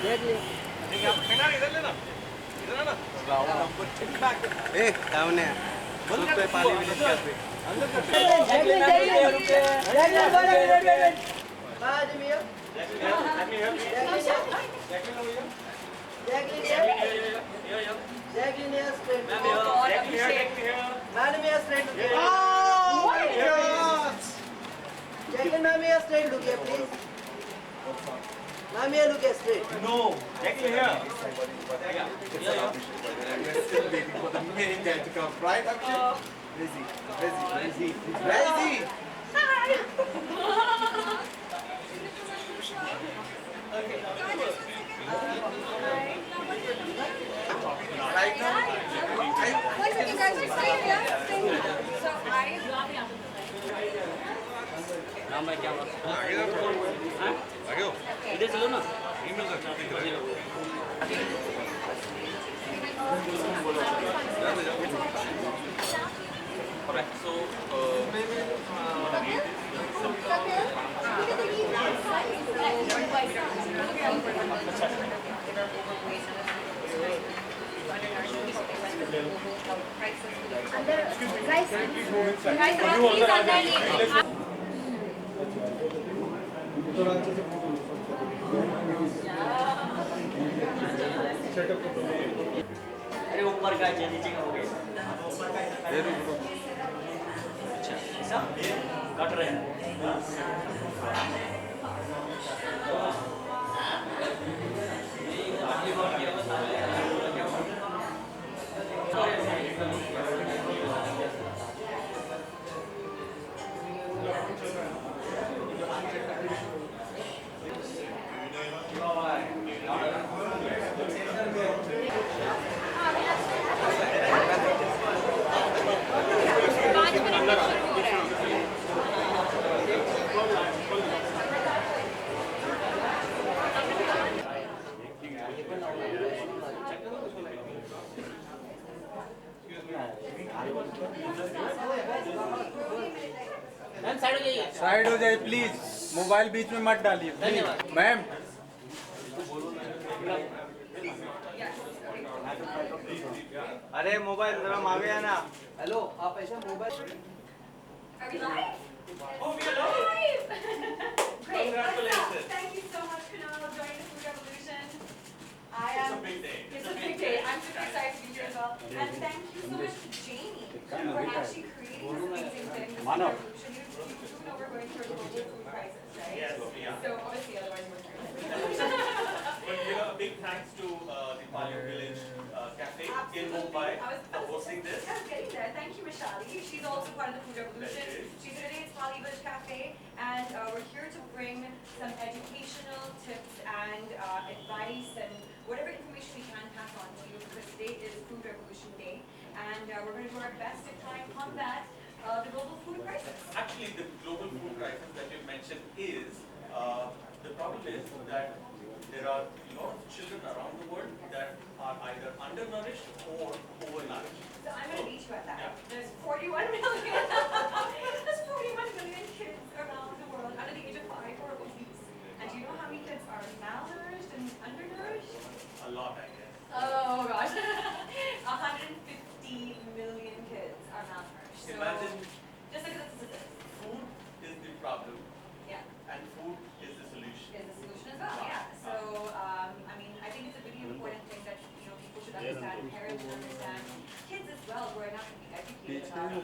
ए सामने बोल पे पानी भी लेके आते Jacqueline, ma'am, here straight. Look here, please. Ma'am, here, look here straight. No, Jacqueline here. We're still waiting for the main guy to come, right? Busy. Right now, Like you guys are saying, yeah? So नाम है क्या आगे हो इधर चलो ना email कर Alright, so अरे ऊपर का है नीचे का हो गया अच्छा ऐसा कट रहे हैं साइड हो जाइए प्लीज मोबाइल बीच में मत डालिए प्लीज मैम अरे मोबाइल जरा मांगे ना Hello, आप ऐसा mobile Are we live? Oh, we are live. Great. Congratulations. Thank you so much, Kunal, joining the Food Revolution. It's a big day. It's a big day. I'm super excited to be here as well. And thank you so much to Jamie for actually creating this amazing thing, this Food Revolution. You do know we're going through a global food crisis, right? Yes, yeah. So obviously, otherwise we're crazy. But a big thanks to the Palio Village Cafe in Mumbai for hosting this. I was getting there. Thank you, Mishali. She's also part of the Food Revolution. She's today at Pali Village Cafe, and we're here to bring some educational tips and advice and whatever information we can pass on to you, because today is Food Revolution Day, and we're going to do our best to try and combat the global food crisis. Actually, the global food crisis that you mentioned is the problem is that there are a lot of children around the world that are either undernourished or overnourished. So I'm going to beat you at that. Yeah. There's 41 million. There's 41 million kids around the world under the age of 5 who are obese. And do you know how many kids are malnourished and undernourished? A lot, I guess. Oh gosh. 150 million kids are malnourished. So Imagine just look at the statistics. food is the problem Yeah. and food is the solution. Is the solution as well, yeah. So, I mean, I think it's a really important thing that, you know, people should understand, parents should understand, kids as well growing up to be educated about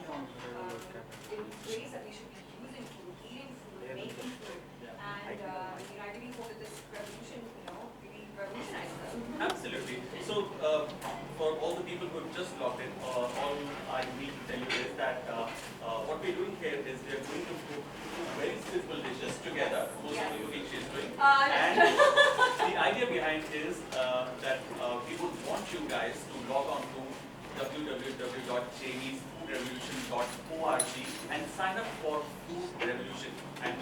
in ways that we should be using food, eating food, making food. And, you know, I really hope that this revolution, you know, really revolutionizes them. Absolutely. So, for all the people who have just logged in, all I need to tell you is that what we're doing here is we're going to cook two very simple dishes together. Most of the cooking she is doing. And the idea behind is that we would want you guys to log on to www.jamiesfoodrevolution.org and sign up for Food Revolution. And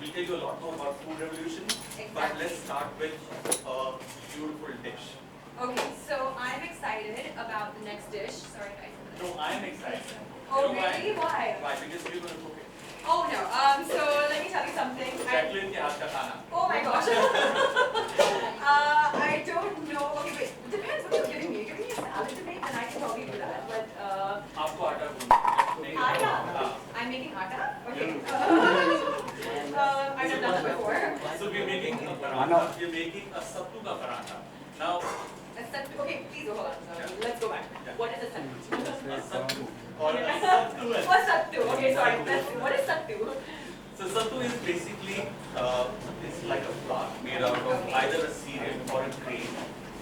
we'll tell you a lot more about Food Revolution. But let's start with a beautiful dish. Okay, so I'm excited about the next dish. Sorry, guys. No, I'm excited. Oh, You know really? Why? Why? Because you're going to cook it. Oh, no. So let me tell you something. Jacqueline के हाथ का खाना. Oh my gosh. paratha. We're making a sattu ka paratha. Now, Okay, please hold on. Let's go back. Yeah. What is a sattu? a sattu or a sattu. What's sattu? Okay, sorry. What is sattu? So sattu is basically it's like a flour made out of either a cereal or a grain,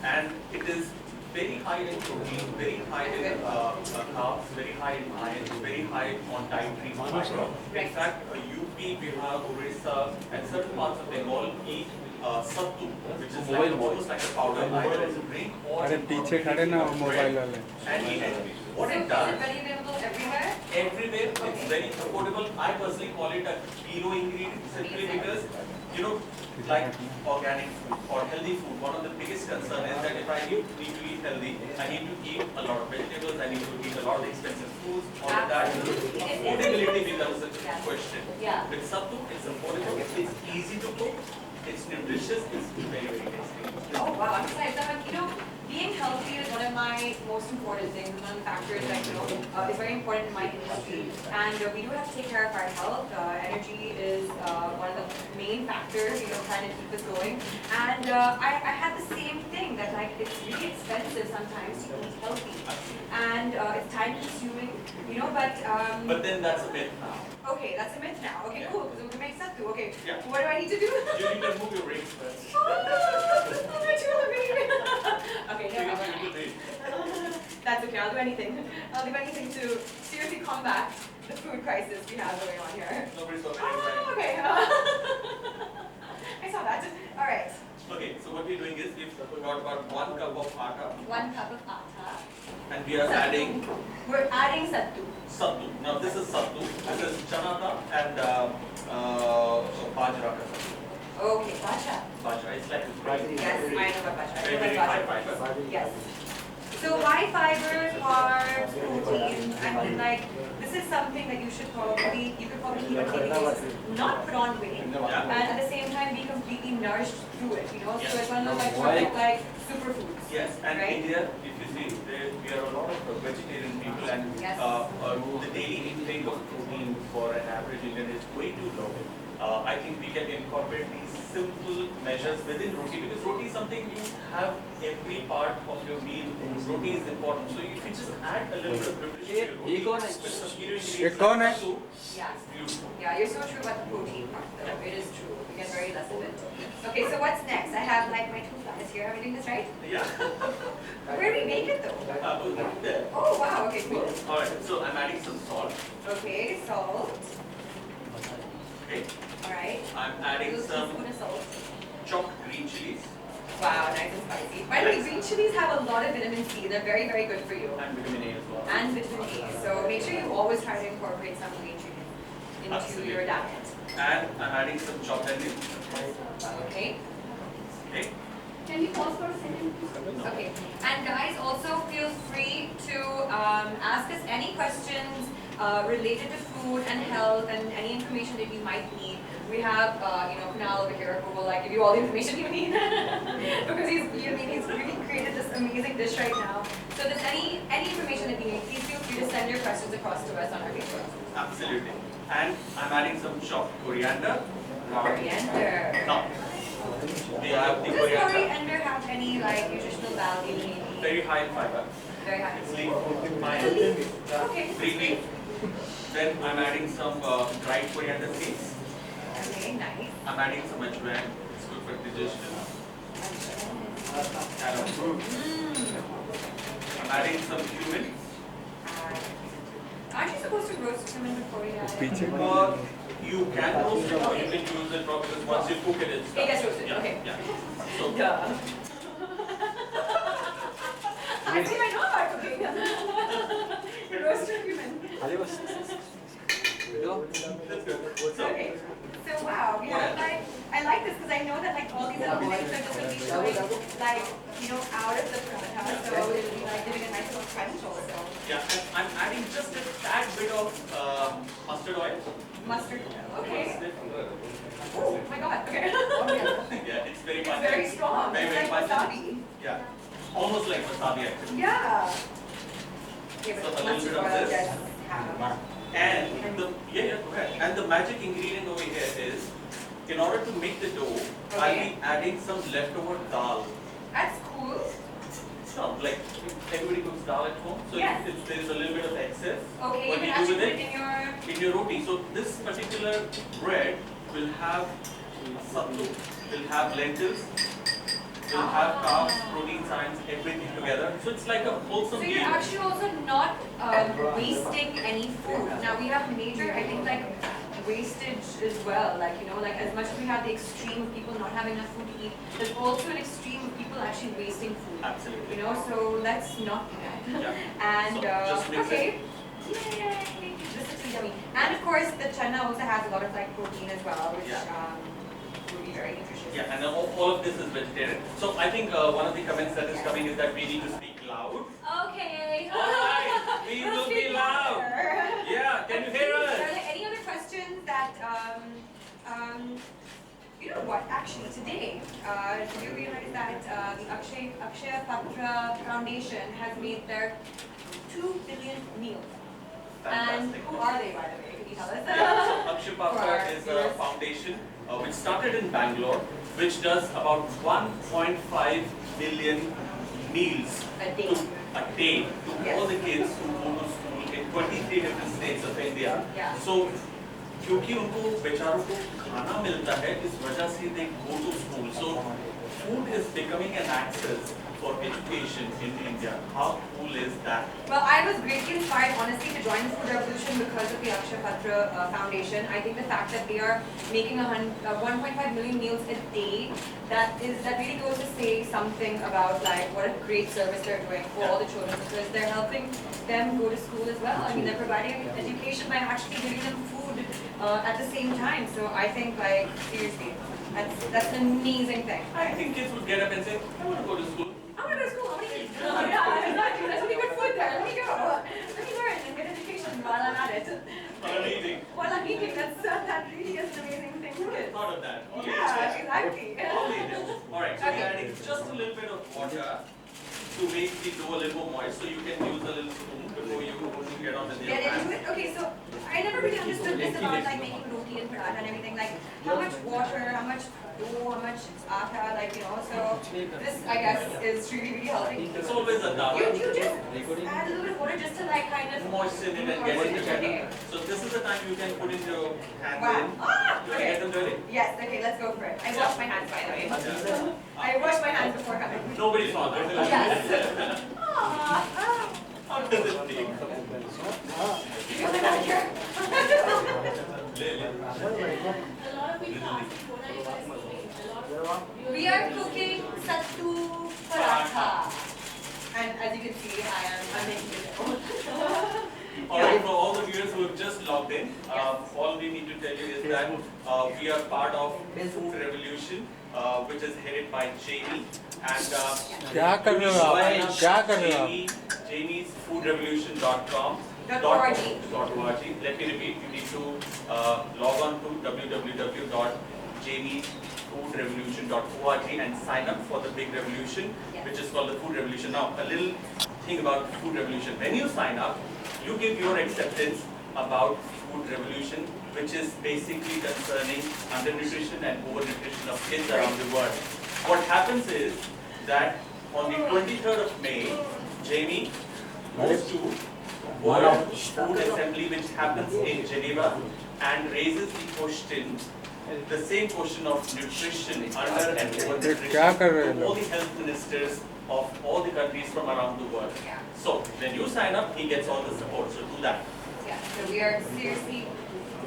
and it is very high in protein, very high in carbs, very high in iron, very high on dietary fiber. In fact, UP, Bihar, Orissa, and certain parts of Bengal eat sattu, which is like almost like a powder, either as a drink or अरे पीछे खड़े ना mobile वाले. and eat it. What it Is does, it very available everywhere? everywhere, it's very affordable. I personally call it a hero ingredient simply because, you know, like organic food or healthy food, one of the biggest concern is that if I need to eat healthy, I need to eat a lot of vegetables, I need to eat a lot of expensive foods, all of that. Affordability becomes a question. Yeah. With sattu, it's affordable, it's easy to cook, it's nutritious, it's very, very tasty. Oh wow, I'm excited. Being healthy is one of my most important things, one of the factors that is very important in my industry. And we do have to take care of our health. Energy is one of the main factors, trying to keep us going. And I had the same thing that like it's really expensive sometimes to eat healthy, and it's time consuming, But then that's a myth now. Okay, that's a myth now. Okay, Yeah. cool. So we make sattu. Okay, Yeah. what do I need to do? You need to move your rings first. Oh, that's you okay, no problem. That's okay, I'll do anything. I'll do anything to seriously combat the food crisis we have going on here. Nobody's stopping Oh, anytime. okay. I saw that. All right. Okay, so what we're doing is we've got about 1 cup of atta 1 cup of atta. and we are adding We're adding sattu. sattu. Now this is sattu, this is chana ka and bajra ka sattu. Okay, basha. Bajra, it's like a grain. Yes, I know about basha. I Very, know very about high basha. fiber. Yes. So high fiber, carbs, protein, and like this is something that you could probably eat on a daily basis, not put on weight, and at the same time be completely nourished through it. So it's one of those perfect like superfoods. Yes, and right? India, if you see, we are a lot of vegetarian people, and Yes. the daily intake of protein for an average Indian is way too low. I think we can incorporate these simple measures within roti, because roti is something you have every part of your meal. Roti is important, so if you just add a little bit of nutrition to your roti, with some hero ये कौन है? ingredients, Yeah. it's beautiful. Yeah, you're so true about the protein part though. It is true. We get very less of it. Okay, so what's next? I have like my 2 flies here. Am I doing this right? Yeah. Where do we make it though? There. Oh wow, okay, cool. Alright, so I'm adding some salt. Okay, salt. Okay. Alright. I'm adding Little some teaspoon of salt. chopped green chilies Wow, nice and spicy. By the way, green chilies have a lot of vitamin C. They're very, very good for you. and vitamin A as well. And vitamin E. So make sure you always try to incorporate some green chilies into Absolutely. your diet. And I'm adding some chopped onion. Okay. Okay. Can you pause for a second? Okay. And guys, also feel free to ask us any questions related to food and health and any information that you might need. We have, Kunal over here who will like give you all the information you need because he's really created this amazing dish right now. So if there's any information that you need, please feel free to send your questions across to us on our Facebook. Absolutely. And I'm adding some chopped coriander. Coriander. Now, we have the Does coriander. coriander have any like nutritional value maybe? Very high in fiber. Very high. It's leaf, fine, Okay. green leaf. Then I'm adding some dried coriander seeds. Okay, nice. I'm adding some ajwain. It's good for digestion. I'm adding some cumin. Aren't you supposed to roast cumin before you add it? पीछे You can roast it or you can use it raw because once you cook it, it's It gets roasted, yeah, okay. Yeah. So, Duh. I think I know about cooking. Roasted cumin. that's good. So, Okay. So wow, we have like, I like this because I know that like all these little bits are just going to be showing like, out of the paratha. So it'll be like giving a nice little crunch also. yeah, and I'm adding just a tad bit of mustard oil. Mustard oil. Okay. Oh my god. Okay. Yeah, it's very It's fun. very strong. Very, It's very like pungent. wasabi. Yeah, almost like wasabi actually. Yeah. Okay, So but a little mustard bit of oil this. does have. And the go ahead. And the magic ingredient over here is in order to make the dough, I'll be adding some leftover dal. That's cool. No, like everybody cooks dal at home, so Yes. if there is a little bit of excess, Okay, what you we can do actually with put it it in your... in your roti. So this particular bread will have sattu, will have lentils, will have carbs, proteins, ions, everything together. So it's like a wholesome So meal. you're actually also not wasting any food. Now we have major, I think, like wastage as well. Like, you know, like as much as we have the extreme of people not having enough food to eat, there's also an extreme of people actually wasting food. Absolutely. You know, so let's not do that. Yeah. And So just mix okay. it. Yay! This is too yummy. And of course, the chana also has a lot of like protein as well, which will be very nutritious. Yeah, and all of this is vegetarian. So I think one of the comments that is coming is that we need to speak loud. Okay. Alright, we We'll will be speak loud. louder. Yeah, can you hear Are us? there any other questions that, you know what, actually today, did you realize that the Akshaya Patra Foundation has made their 2 billion meals? And Fantastic. who are they, by the way? Can you tell us? Yeah, so Akshaya For our Patra is a viewers. foundation which started in Bangalore, which does about 1.5 million meals A day. a day to Yes. all the kids who go to school in 23 different states of India. Yeah. So क्योंकि उनको बेचारों को खाना मिलता है इस वजह से they go to school. So food is becoming an access for education in India. How cool is that? Well, I was greatly inspired, honestly, to join the food revolution because of the Akshaya Patra Foundation. I think the fact that they are making 1.5 million meals a day, that really goes to say something about like what a great service they're doing for all the children, because they're helping them go to school as well. I mean, they're providing education by actually giving them food at the same time. So I think, like, seriously, that's an amazing thing. I think kids would get up and say, I want to go to school. I want to go to school. I want to eat. Yeah, exactly. There's really good food there. Let me go. Let me learn and get education while I'm at it. While I'm eating. While I'm eating, that really is an amazing thing to do. Thought of that. Only Yeah, exactly. Alright, so Okay. we're adding just a little bit of water to make the dough a little more moist, so you can use a little spoon before you get on with your Get into hand. it. Okay, so I never really understood this about like making roti and paratha and everything. Like how much water, how much dough, how much atta, like you know. So this, I guess, is really helping. It's always a dal. You just add a little bit of water just to like kind of Moisten it and get it together. Okay. So this is the time you can put in your hands Wow. in. Ah, You want to get okay. them dirty? Yes, okay, let's go for it. I washed my hands, by the way. I washed my hands before coming. Nobody saw that. Yes. Aww. How does it feel? You're the manager. We are cooking sattu paratha. And as you can see, I'm making it. Alright, for all the viewers who have just logged in, all we need to tell you is that we are part of Food Revolution, which is headed by Jamie. And क्या कर रहे हो आप? क्या कर रहे हो आप? Jamie's foodrevolution.com. .org. Let me repeat, you need to log on to www.jamiesfoodrevolution.org and sign up for the big revolution, which is called the Food Revolution. Now, a little thing about Food Revolution. When you sign up, you give your acceptance about Food Revolution, which is basically concerning undernutrition and overnutrition of kids around the world. What happens is that on the 23rd of May, Jamie goes to World Food Assembly, which happens in Geneva, and raises the question, the same question of nutrition, under and overnutrition, क्या कर रहे to all the health ministers of all the countries from around the world. Yeah. So when you sign up, he gets all the support. So do that. Yeah, so we are seriously.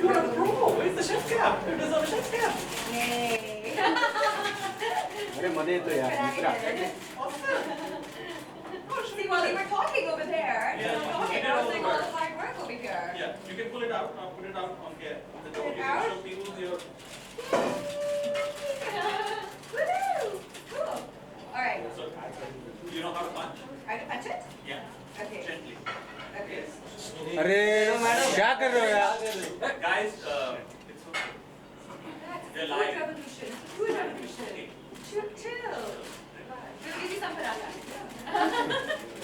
You're a pro. Where's the chef cap? You deserve a chef cap. Yay! अरे मजे तो यार दूसरा See, while you were talking over there, Yeah, talking, I was doing all the hard work over here. Yeah, you can pull it out. Put it out on here. The Pull top. it You out? can show people your. Woohoo! Cool. All right. So, you know how to punch? I can punch it? Yeah. Okay. Gently. Okay. अरे क्या कर रहे हो यार? Guys, it's okay. That's They're food lying. revolution. Food revolution. Chill. We'll give you some paratha.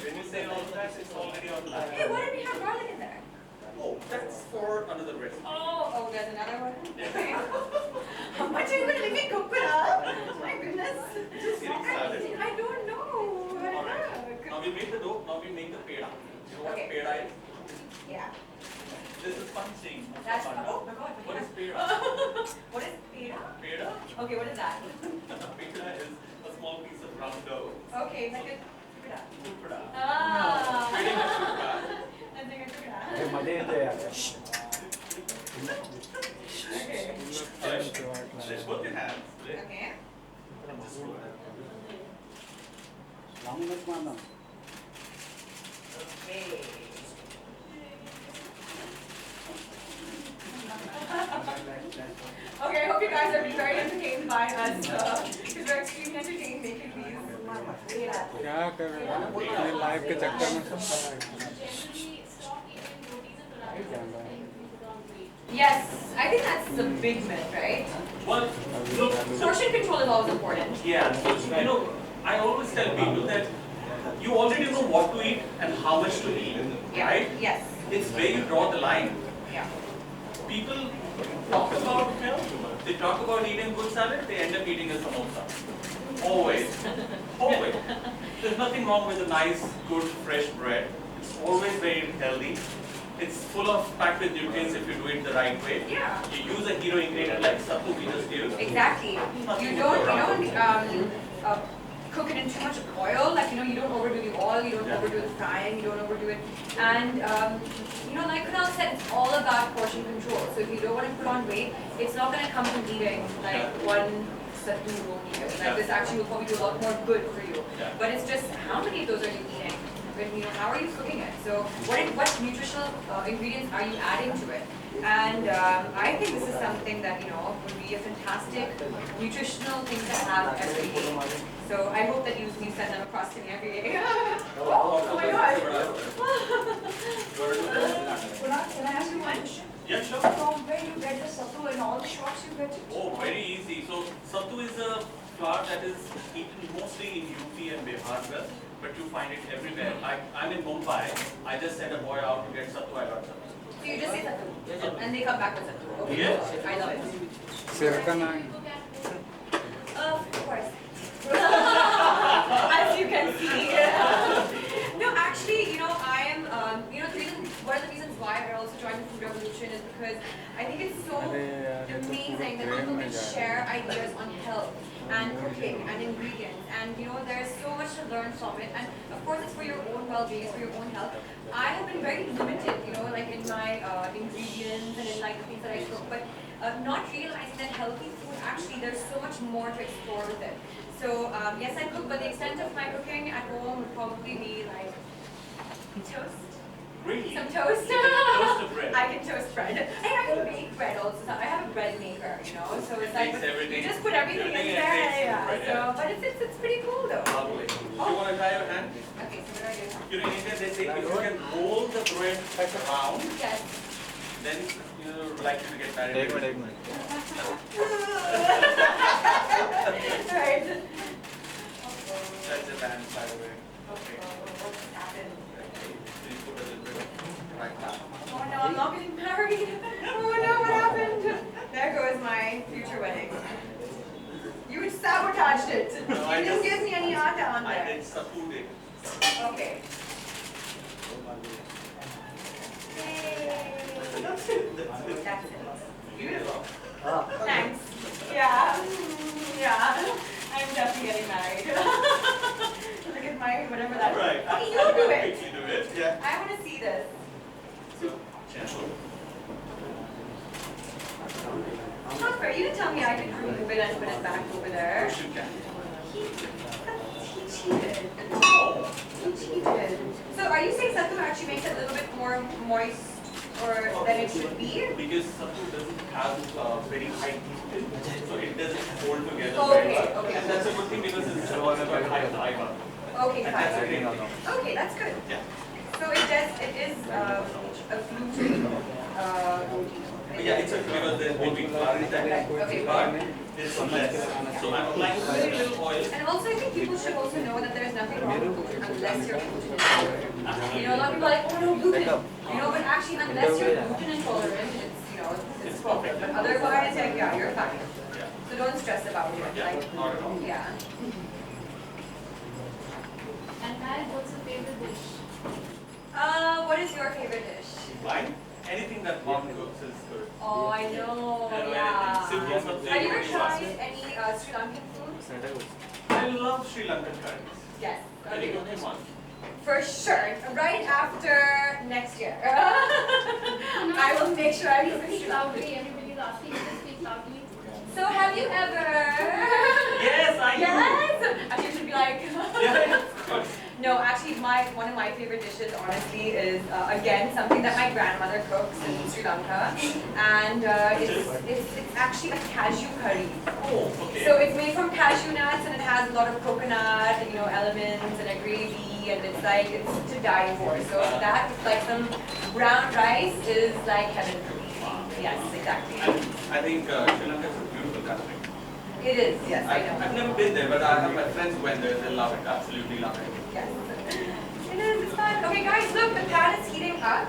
When you say all of that, it's already on live. Hey, why did we have garlic in there? Oh, that's for another recipe. Oh, there's another one? Okay. How much are you going to make me cook, Kunal? My goodness. Just getting started. I don't know. Alright. Now we make the dough, now we make the peda. You know what Okay. peda is? Yeah. This is fun thing. That's fun. Oh my god. What is peda? What is peda? Peda? Okay, what is that? Peda is a small piece of round dough. Okay, like a peda. Tupda. Ah. Pretty much tupda. That's like a peda. Okay. Let's put your hands. Okay. Just put that. Okay. Okay, I hope you guys are being very entertained by us because we're extremely entertained making these. क्या कर रहे हो अपने life के चक्कर में Yes, I think that's the big myth, right? Well, look, Portion control is always important. yeah, so, you know, I always tell people that you already know what to eat and how much to eat, right? Yes. It's where you draw the line. Yeah. People talk about, you know, they talk about eating good salad, they end up eating a samosa. Always. Always. There's nothing wrong with a nice, good, fresh bread. It's always very healthy. It's full of packed with nutrients if you do it the right way. Yeah. You use a hero ingredient like sattu we just used. Exactly. You don't cook it in too much oil. Like you don't overdo the oil. You don't overdo the frying. You don't overdo it. And like Kunal said, it's all about portion control. So if you don't want to put on weight, it's not going to come from eating like one sattu roti. Like this actually will probably do a lot more good for you. Yeah. But it's just how many of those are you eating? And, how are you cooking it? So what nutritional ingredients are you adding to it? And I think this is something that would be a fantastic nutritional thing to have every day. So I hope that you send them across to me every day. Oh my god! Can I ask you one? Yeah, sure. From where you get the sattu and all the shops you get it? Oh, very easy. So sattu is a flour that is eaten mostly in UP and Bihar, well, but you find it everywhere. I'm in Mumbai. I just sent a boy out to get sattu. I got sattu. So you just say sattu, and they come back with sattu. Okay. Yes. I love it. सिरका ना Of course. As you can see. No, actually, I am, one of the reasons why I also joined the food revolution is because I think it's so amazing that people can share ideas on health and cooking and ingredients, and there's so much to learn from it, and of course it's for your own well-being, it's for your own health. I have been very limited, like in my ingredients and in like the things that I cook, but not realizing that healthy food, actually there's so much more to explore with it. So yes, I cook, but the extent of my cooking at home would probably be like toast. Really? Some toast. You can toast the bread. I can toast bread. Hey, I can bake bread also. I have a bread maker, so it's like Makes everything- you just put everything in everything there. it takes Yeah. bread, So, yeah. but it's pretty cool though. Lovely. You want to try your hand? Okay, so what do I do? You know, in India they say if you can roll the bread around, Yes. then you're likely to get married. एक minute Right. That's the band, by the way. Okay. What just happened? Okay. So you put a little bit of right now. Oh no, I'm not getting married. Oh no, what happened? There goes my future wedding. You sabotaged it. No, I You didn't just- give me any atta on I there. did sattu it. Okay. That's it. That's it. That's it. Beautiful. Thanks. Yeah. Yeah. I'm definitely getting married. Look at my whatever that is. Right. Okay, you do it. Quickly do it. Yeah. I want to see this. So, gentle. Not fair. You didn't tell me I could remove it and put it back over there. Push it down. He cheated. Oh. He cheated. So are you saying sattu actually makes it a little bit more moist or than it should be? Because sattu doesn't have very high heat, so it doesn't hold together Okay, very well. okay. And that's a good thing because it's supposed to have high fiber. Okay, And that's a fine. great thing. Okay, that's good. Yeah. So it is a gluten roti. Yeah, it's a because there will be flour in that. Okay. But it's less. So I'm applying very little oil. And also, I think people should also know that there is nothing wrong with gluten unless you're gluten intolerant. A lot of people are like, oh no, gluten. But actually, unless you're gluten intolerant, it's It's perfect. But otherwise, yeah, you're fine. Yeah. So don't stress about it. Yeah, Like, not at all. yeah. And Mal, what's your favorite dish? What is your favorite dish? Mine, anything that mom cooks is good. Oh, I know. I know Yeah. anything. Simple something. Have you ever tried any Sri Lankan food? I love Sri Lankan curries. Yes. Any Okay. good one? For sure. Right after next year. I will make sure I Please visit speak Sri Lanka. loudly. Everybody's asking you to speak loudly. So have you ever? Yes, I do. Yes. Actually, you should be like. Yeah, of course. No, actually, one of my favorite dishes, honestly, is again something that my grandmother cooks in Sri Lanka, and it's actually a cashew curry. Oh, okay. So it's made from cashew nuts, and it has a lot of coconut, elements, and a gravy, and it's to die for. So that with like some brown rice is like heaven for me. Yes, exactly. I think Sri Lanka is a beautiful country. It is. Yes, I know. I've never been there, but I have my friends who went there. They love it. Absolutely love it. Yes. It is. It's fun. Okay, guys, look, the pan is heating up.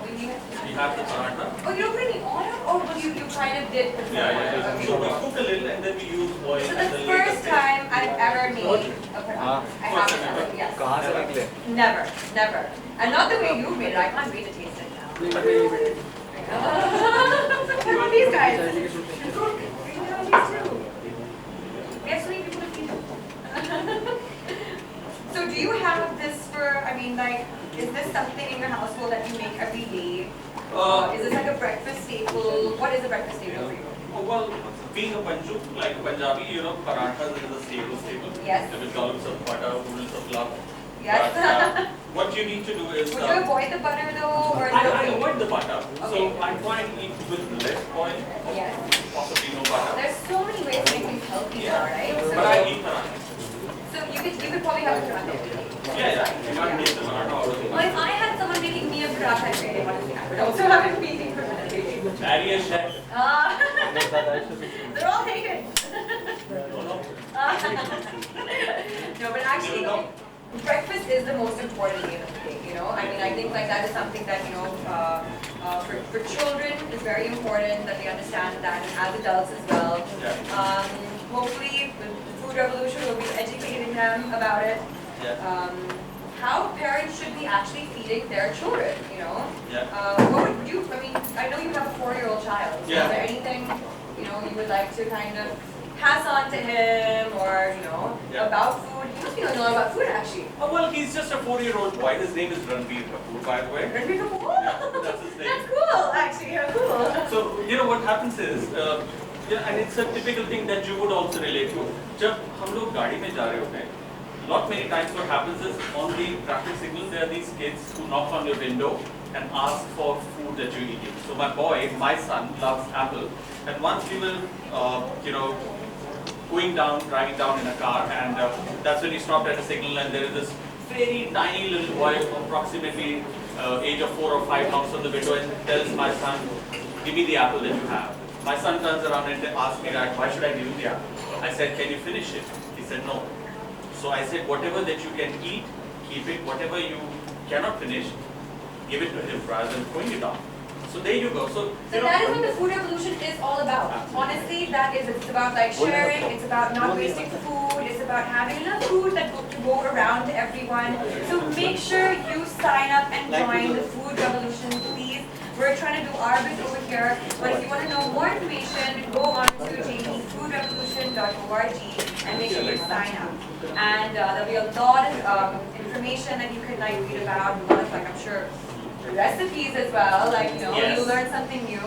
We have the paratha. Oh, you don't put any oil? Oh, well, you kind of did put some Yeah, oil. yeah. Okay. So we cook a little and then we use oil. So at the the first later time I've ever made a paratha. I First haven't time done ever? it, yes. कहाँ से निकले? Never, never. And not the way you made it. I can't wait to taste it now. What about these guys? We can have these too. We have so many people to feed. So do you have this for, is this something in your household that you make every day? Is this like a breakfast staple? What is a breakfast staple for you? Oh, well, being a Panju, like Punjabi, parathas is a staple. Yes. With dollops of butter, oodles of love. Yes. But, what you need to do is... Would you avoid the butter though? Or I avoid the butter. Okay. So I try and eat with less oil, Yes. possibly no butter. There's so many ways to make things healthy now, right? So, But I eat parathas. so you could probably have a paratha every day. Yeah. You can't make the paratha out of the Well, if I had someone making me a paratha every day, honestly, I would also have a meeting for that every day. Marry a chef. They're all taken. No, but actually, breakfast is the most important meal of the day, I think like that is something that, for children is very important that they understand that, and as adults as well. Yeah. Hopefully, the food revolution will be educating them about it. Yeah. How parents should be actually feeding their children, Yeah. What would you, I know you have a 4-year-old child, so Yeah. is there anything, you would like to kind of pass on to him, or, Yeah. about food? He must be knowing a lot about food, actually. Oh, well, he's just a 4-year-old boy. His name is Ranbir Kapoor, by the way. Ranbir Kapoor? Yeah, that's his name. That's cool, actually, cool. So, what happens is, and it's a typical thing that you would also relate to. जब हम लोग गाड़ी में जा रहे होते हैं, lot many times what happens is on the traffic signal there are these kids who knock on your window and ask for food that you're eating. So my son loves apple, and once we were, driving down in a car, and that's when he stopped at a signal, and there is this very tiny little boy, approximately age of 4 or 5, knocks on the window and tells my son, "Give me the apple that you have." My son turns around and asks me, "Dad, why should I give you the apple?" I said, "Can you finish it?" He said, "No." So I said, whatever that you can eat, keep it. Whatever you cannot finish, give it to him rather than throwing it off. So there you go. So that is what the food revolution is all about. Honestly, it's about like sharing, it's about not wasting food, it's about having enough food that to go around to everyone. So make sure you sign up and join the food revolution, please. We're trying to do our bit over here, but if you want to know more information, go on to jpfoodrevolution.org and make sure you sign up. And there'll be a lot of information that you can read about, a lot of I'm sure, recipes as well, Yes. you learn something new.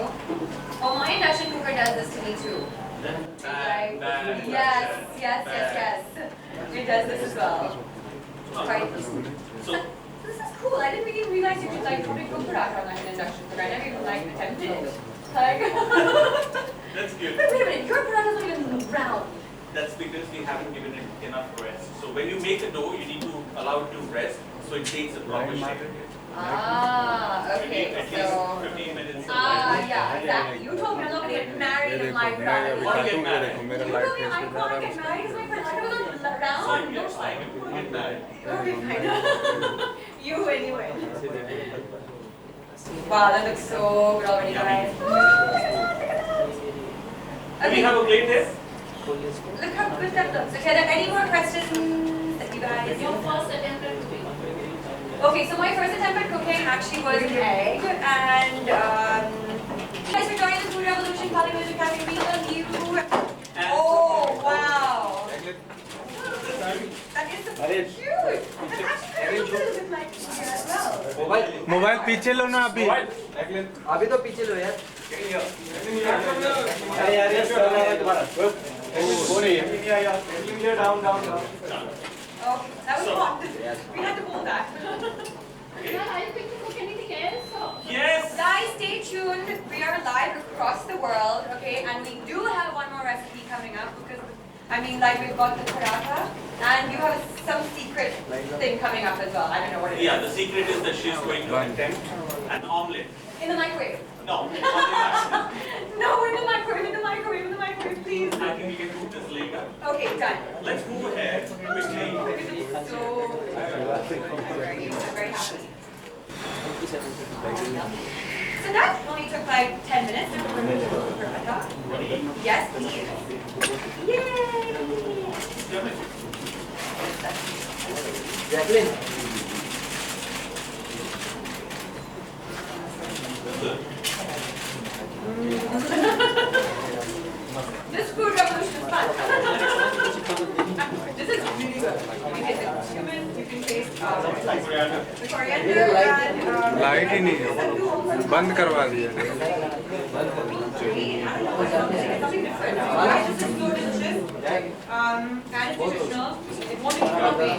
Oh, my induction cooker does this to me too. Yes. It does this as well. Right. So This is cool. I didn't even realize you could totally cook paratha on an induction cooker. I never even attempted it. that's good. Wait a minute, your paratha's not even brown. That's because we haven't given it enough rest. So when you make a dough, you need to allow it to rest so it takes a proper shape. You need Okay, at so. least 15 minutes. Yeah, exactly. You told me I'm not going to get married in my paratha. Want to get married? You told me I can't get married because my paratha was on round. You're fine. You want to get married. Okay, fine. You anyway. Wow, that looks so good already, guys. Okay, we have a plate there? Look how good that looks. Okay, are there any more questions that you guys? Your first attempt at cooking. Okay, so my first attempt at cooking actually was an egg, and guys for joining the food revolution, Hollywood Academy, we love you. Oh wow, that is so cute. And actually, I love it with my here as well. Mobile पीछे लो ना अभी अभी तो पीछे लो यार अरे यार ये करना है तुम्हारा वो नहीं है Oh, that was fun. We had to hold that. Kunal, are you going to cook anything else? Or? Yes! Guys, stay tuned. We are live across the world, okay? And we do have one more recipe coming up because, I mean, like we've got the paratha, and you have some secret thing coming up as well. I don't know what it is. Yeah, the secret is that she's going to attempt an omelette. In the microwave. No, not in that. No, in the microwave, in the microwave, in the microwave, please. I think we can cook this later. Okay, done. Let's move ahead quickly. So, I'm very happy. So that only took like 10 minutes. Yes, please. Yay! Jacqueline This food revolution is fun. This is really good. You can taste cumin, you can taste the coriander and light ही नहीं है बंद करवा दिया something different. Guys, this is so delicious. And it's nutritional. It won't make you healthy.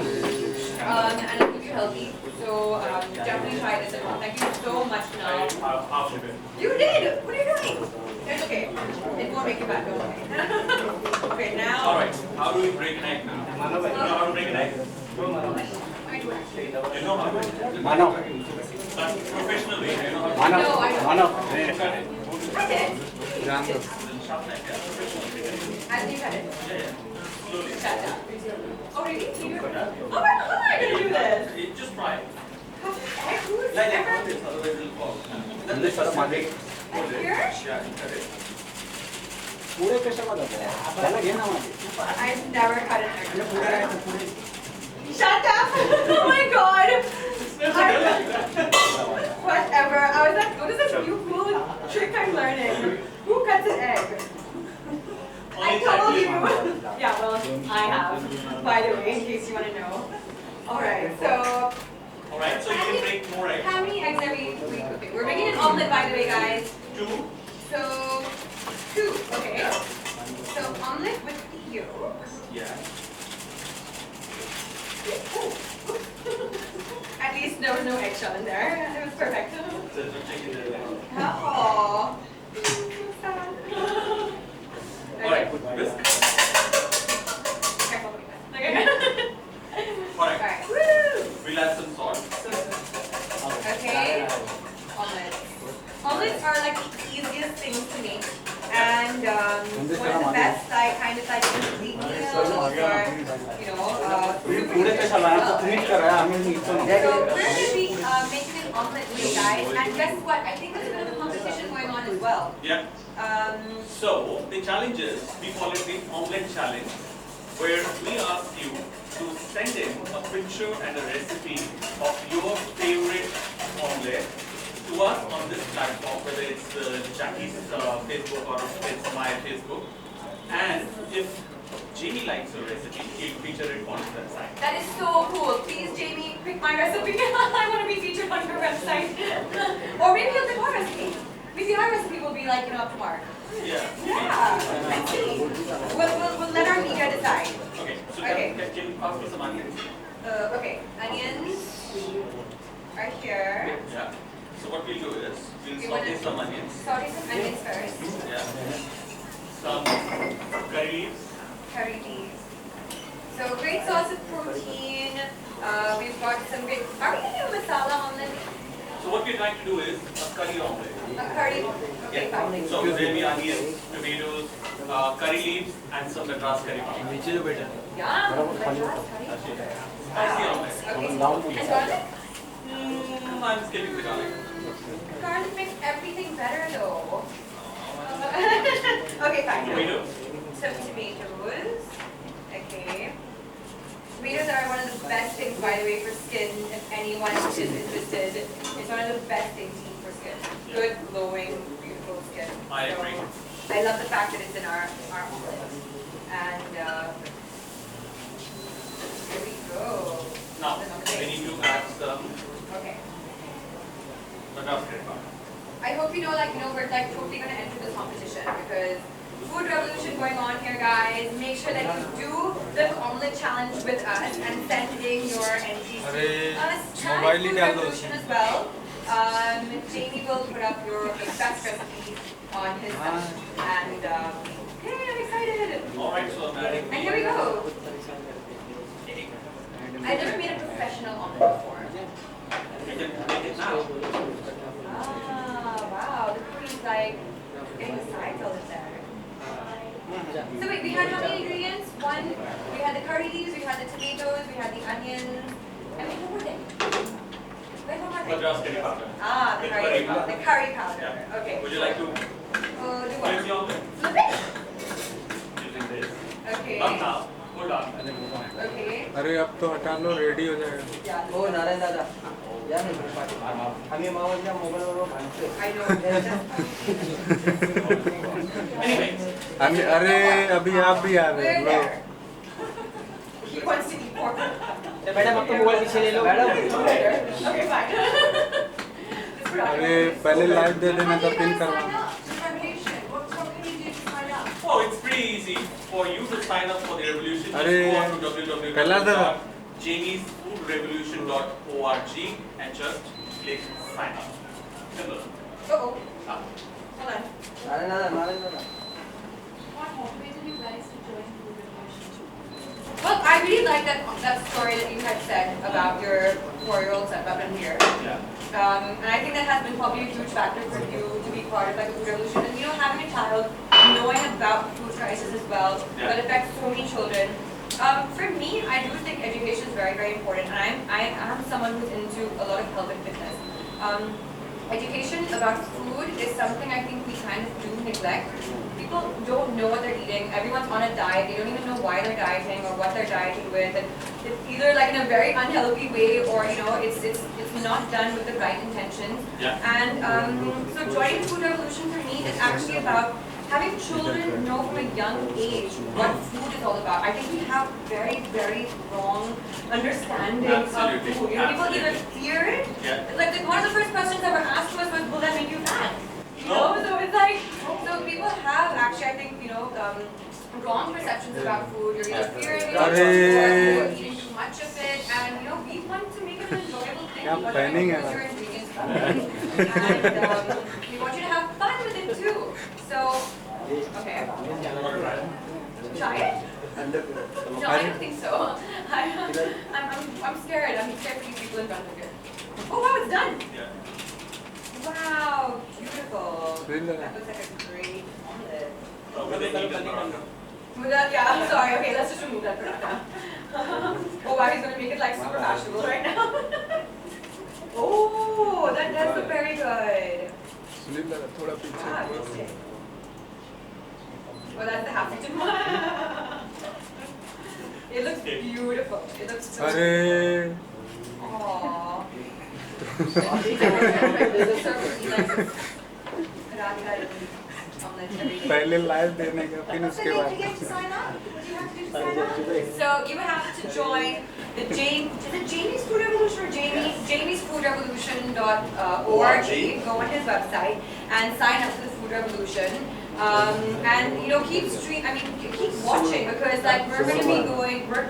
And it'll keep you healthy. So definitely try this at home. Thank you so much, Kunal. Half of it. You did! What are you doing? It's okay. It won't make you bad, don't worry. Okay, now. Alright, how do we break an egg now? You know how to break an egg? I do actually. You know how to? मानो But professional way, you know how to? मानो No, I don't. मानो Cut it. I did. जान दो Sharp knife, yeah, professional way. As you cut it. Yeah, yeah. Slowly. Shut up. Oh, really? You do it? Oh my god, I can do this. Just try. Cut an egg? Who's Like ever? this, otherwise it'll fall. Then अंदर सारा मार this. Like here? Yeah, cut it. पूरे कैसे बता चला गया ना मार I've never cut an egg. पूरे आए तो पूरे Shut up! Oh my god! Whatever. I was like, what is this new cool trick I'm learning? Who cuts an egg? I told you. Yeah, well, I have. By the way, in case you want to know. Alright, so Alright, so you can break more eggs. how many eggs are we cooking? We're making an omelet, by the way, guys. 2. So, 2, okay. So, omelet with the yolk. Yeah. At least there was no eggshell in there. It was perfect. So just take it there. Oh. Alright, whisk. Careful with that. Okay. Alright, Alright. Woo! we'll add some salt. Okay. Omelets. Omelets are like the easiest things to make. And one of the best, like kind of like complete meals or, you know, पूरे कैसा लाया तो तुम्हें कर रहा है हमें नहीं तो So we're going to be making an omelet today, guys. And guess what? I think there's a bit of a competition going on as well. Yeah. So the challenge is, we call it the omelette challenge, where we ask you to send in a picture and a recipe of your favorite omelette to us on this platform, whether it's Jackie's Facebook or it's my Facebook. And if Jamie likes your recipe, he'll feature it on his website. That is so cool. Please, Jamie, pick my recipe. I want to be featured on your website. Or maybe you'll pick our recipe. Maybe our recipe will be like, you know, up to mark. Yeah. Yeah. Let's see. We'll let our media decide. Okay. So Okay. can you pass me some onions? Okay. Onions. Right here. Yeah. So what we'll do is, we'll You saute wanna- some onions. Saute some onions first. Yeah. Some curry leaves. Curry leaves. So great source of protein. We've got some great. Are we gonna do masala omelet? So what we're trying to do is a curry omelette. A curry. Okay, fine. So there'll be onions, tomatoes, curry leaves, and some madras curry powder. Yum. Spicy omelette. Okay. And garlic? I'm skipping the garlic. Garlic makes everything better though. Okay, fine. Tomatoes. Some tomatoes. Okay. Tomatoes are one of the best things, by the way, for skin. If anyone is interested, it's one of the best things to eat for skin. Good, glowing, beautiful skin. I agree. I love the fact that it's in our omelet. And here we go. Now, we need to add some Okay. banana. I hope you know, we're like totally gonna enter this competition because food revolution going on here, guys. Make sure that you do the omelet challenge with us and send in your entries to us. Try food revolution as well. Jamie will put up your best recipes on his site. And yay, I'm excited. Alright, so I'm adding. And here we go. I've never made a professional omelet before. You can make it now. Ah, wow. The curry's like getting the sides all in there. So wait, we had how many ingredients? One, we had the curries, we had the tomatoes, we had the onions, and wait, what were they? Wait, what were they? Madras curry powder. Ah, the With curry curry powder. powder. The curry powder. Yeah. Okay. Would you like to Do place what? the omelet? Flip it? Using this. Okay. Not now. Hold on. Okay. अरे अब तो हटा लो ready हो जाएगा Yeah. हो नारायण दादा या नाही आम्ही मामाच्या मोबाईलवर भांडतोय I know. Anyway, अरे अभी आप भी आ रहे We're हो there. He wants to eat more. Madam आपका मोबाइल पीछे ले लो मैडम Okay, fine. अरे पहले लाइव दे देना तो पिन करवाना oh, it's pretty easy for you to sign up for the revolution. Just अरे, go on to पहला था। www.jamiesfoodrevolution.org and just click sign up. Simple. Uh-oh. Ah. Hold on. Narayan दादा What motivated you guys to join Food Revolution? Well, I really like that story that you had said about your 4-year-old son up in here. Yeah. And I think that has been probably a huge factor for you to be part of like the food revolution. And you know, having a child, knowing about the food crisis as well, that affects so many children. For me, I do think education is very, very important. And I am someone who's into a lot of health and fitness. Education about food is something I think we kind of do neglect. People don't know what they're eating. Everyone's on a diet. They don't even know why they're dieting or what they're dieting with. And it's either like in a very unhealthy way or, you know, it's not done with the right intentions. Yeah. And so joining the food revolution for me is actually about having children know from a young age what food is all about. I think we have very, very wrong understanding Absolutely. of food. You know, people either fear it. Yeah. Like one of the first questions that were asked to us was, will that make you fat? You No. know, so it's like, so people have actually, I think, you know, wrong perceptions about food. You're either fearing it or you're eating too much of it. And, you know, we want to make it an enjoyable thing. क्या planning है Your ingredients and we want you to have fun with it too. So, okay. Try it? No, I don't think so. I'm scared. I'm scared for you people in front of you. Oh wow, it's done. Yeah. Wow, beautiful. Really? That looks like a great omelet. With the heat and paratha. With that, yeah, I'm sorry. Okay, let's just remove that paratha. Oh wow, he's gonna make it like super fashionable right now. Oh, that does look very good. Sunil दादा थोड़ा पीछे Ah, tasty. Oh, that's the happy to It looks beautiful. It looks so अरे Aww. पहले live देने का फिर उसके बाद So you have to join the is it Jamie's Food Revolution or JamiesFoodRevolution.org. Go on his website and sign up for the Food Revolution. And you know, keep watching because like we're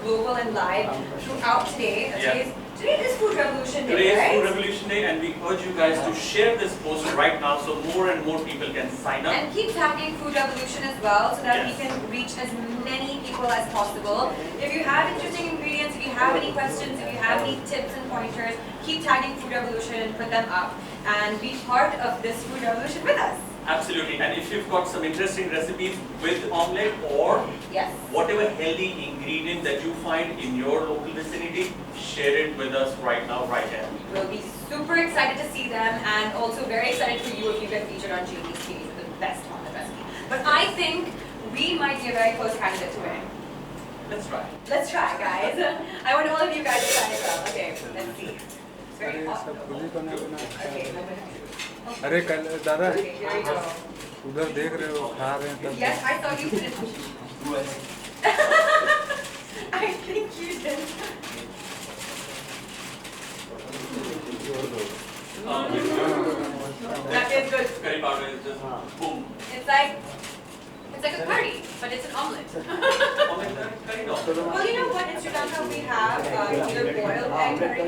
global and live throughout today. Today is Food Revolution Day, Today is right? Food Revolution Day and we urge you guys to share this post right now so more and more people can sign up. And keep tagging Food Revolution as well so that we can reach as many people as possible. If you have interesting ingredients, if you have any questions, if you have any tips and pointers, keep tagging Food Revolution and put them up and be part of this Food Revolution with us. Absolutely. And if you've got some interesting recipes with omelette or whatever healthy ingredient that you find in your local vicinity, share it with us right now, right here. We'll be super excited to see them and also very excited for you if you get featured on Jamie's TV with the best omelette recipe. But I think we we might be a very close candidate to win. Let's try. Let's try, guys. I want all of you guys to try as well. Okay, let's see. It's very hot. खुली तो नहीं बनाता Okay, अरे कल दादा okay, here you go. उधर देख रहे हो खा रहे हैं तब Yes, I saw you finish. I think you did. That is good. Curry powder is just boom. It's like a curry, but it's an omelette. Curry dog. Well, you know what? In Sri Lanka we have either boiled egg curry,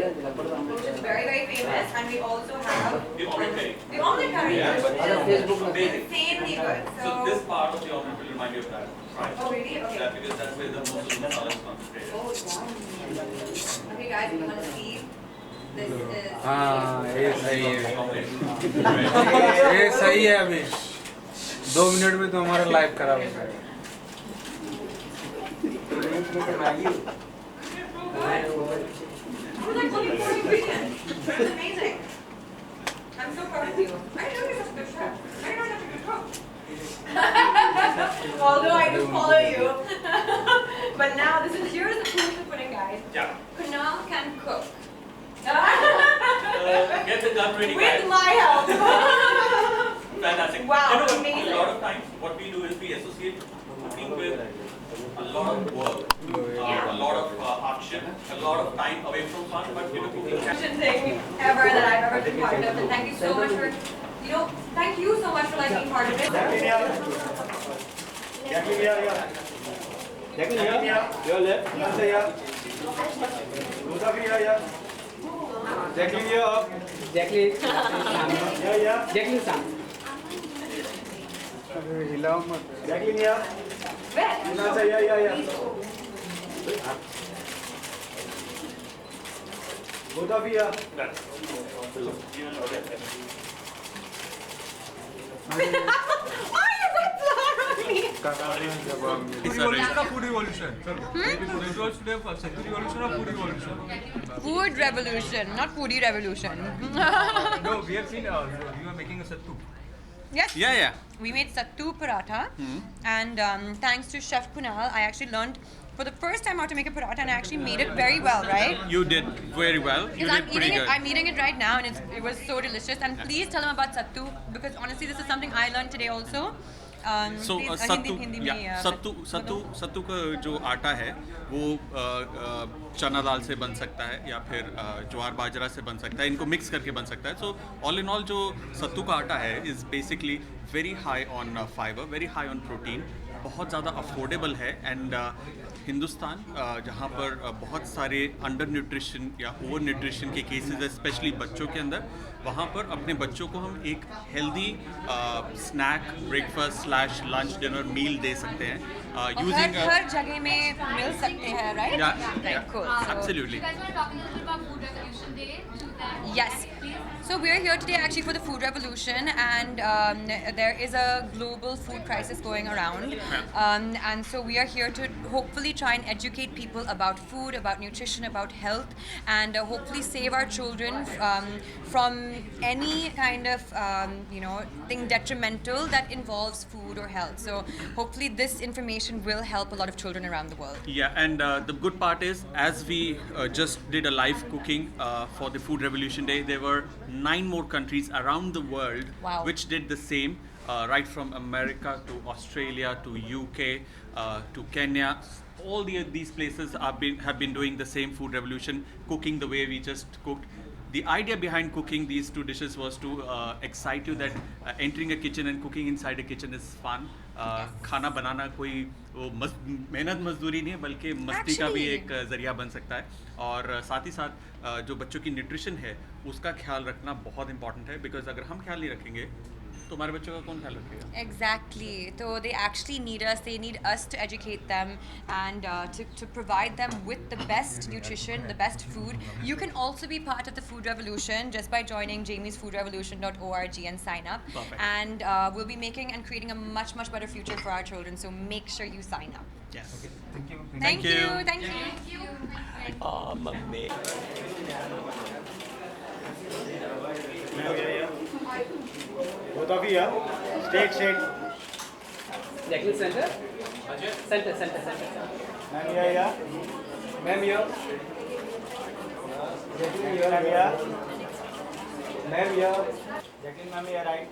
which is very, very famous, and we also have The omelette curry. the omelette curry, Yeah, which is amazing. insanely good. So this part of the omelette will remind you of that. Right. Oh, really? Okay. Yeah, because that's where the most of the masala is concentrated. Oh, yum. Okay, guys, if you want to see, this is. हाँ ये सही है Omelette. ये सही है अभी 2 minute में तो हमारा लाइफ खराब हो जाएगा I was like looking for ingredients. It's amazing. I'm so proud of you. I didn't know you're such a good chef. I didn't know you're such a good cook. Although I do follow you. But now here's the proof of pudding, guys. Yeah. Kunal can cook. Get the gun ready, guys. With my help. Fantastic. Wow, You know, amazing. a lot of times what we do is we associate cooking with a lot of work, a lot of hardship, a lot of time away from fun, but you know, cooking can Thing ever that I've ever been part of. And thank you so much for, thank you so much for like being part of it. Jacqueline here. Jacqueline here. Your left. Answer here. Both of you here. Jacqueline here up. Jacqueline. Here, here. Jacqueline Sam. अरे हिलाओ मत Jacqueline here. Where? Answer here, here, here. Both of you here. Food revolution. It was today for century revolution or food revolution? Food revolution, not foodie revolution. No, we have seen you are making a sattu. Yes. Yeah. We made sattu paratha, and thanks to Chef Kunal, I actually learned for the first time how to make a paratha, and I actually made it very well, right? You did very well. You Because did pretty good. I'm eating it right now, and it was so delicious. And please tell them about sattu, because honestly, this is something I learned today also. So please, सत्तू हिंदी या में, सत्तू का जो आटा है वो चना दाल से बन सकता है या फिर ज्वार बाजरा से बन सकता है, इनको मिक्स करके बन सकता है. सो ऑल इन ऑल जो सत्तू का आटा है is basically very high on fibre, very high on protein, बहुत ज़्यादा अफोर्डेबल है. एंड हिंदुस्तान जहाँ पर बहुत सारे अंडर न्यूट्रिशन या ओवर न्यूट्रिशन के केसेस है स्पेशली बच्चों के अंदर, वहाँ पर अपने बच्चों को हम एक healthy snack breakfast slash lunch dinner meal दे सकते हैं यूजिंग हर जगह में मिल सकते हैं, right? Cool. So- absolutely. You guys want to talk a little bit about Food Revolution Day? Yes. So we're here today actually for the food revolution, and there is a global food crisis going around, and so we are here to hopefully try and educate people about food, about nutrition, about health, and hopefully save our children from any kind of thing detrimental that involves food or health. So hopefully this information will help a lot of children around the world. Yeah, and the good part is, as we just did a live cooking for the Food Revolution Day, there were 9 more countries around the world Wow. which did the same, right from America to Australia to UK to Kenya. All these places have been doing the same food revolution, cooking the way we just cooked. The idea behind cooking these 2 dishes was to excite you that entering a kitchen and cooking inside a kitchen is fun. खाना बनाना कोई वो मेहनत मजदूरी नहीं है, बल्कि मस्ती का भी एक ज़रिया बन सकता है. और साथ ही साथ जो बच्चों की न्यूट्रिशन है उसका ख्याल रखना बहुत इंपॉर्टेंट है, बिकॉज अगर हम ख्याल नहीं रखेंगे तो हमारे बच्चों का कौन ख्याल रखेगा? Exactly. So they actually need us. They need us to educate them and to provide them with the best nutrition, the best food. You can also be part of the food revolution just by joining jamiesfoodrevolution.org and sign up. Perfect. And we'll be making and creating a much, much better future for our children. So make sure you sign up. Yes. Thank you. Thank you. you. Thank you. Thank you. Mummy. Both of you here. Straight. Jacqueline Center. Center, center, center. Ma'am here, yeah. Ma'am here. Jacqueline here, ma'am here. Ma'am here. Jacqueline ma'am here, right.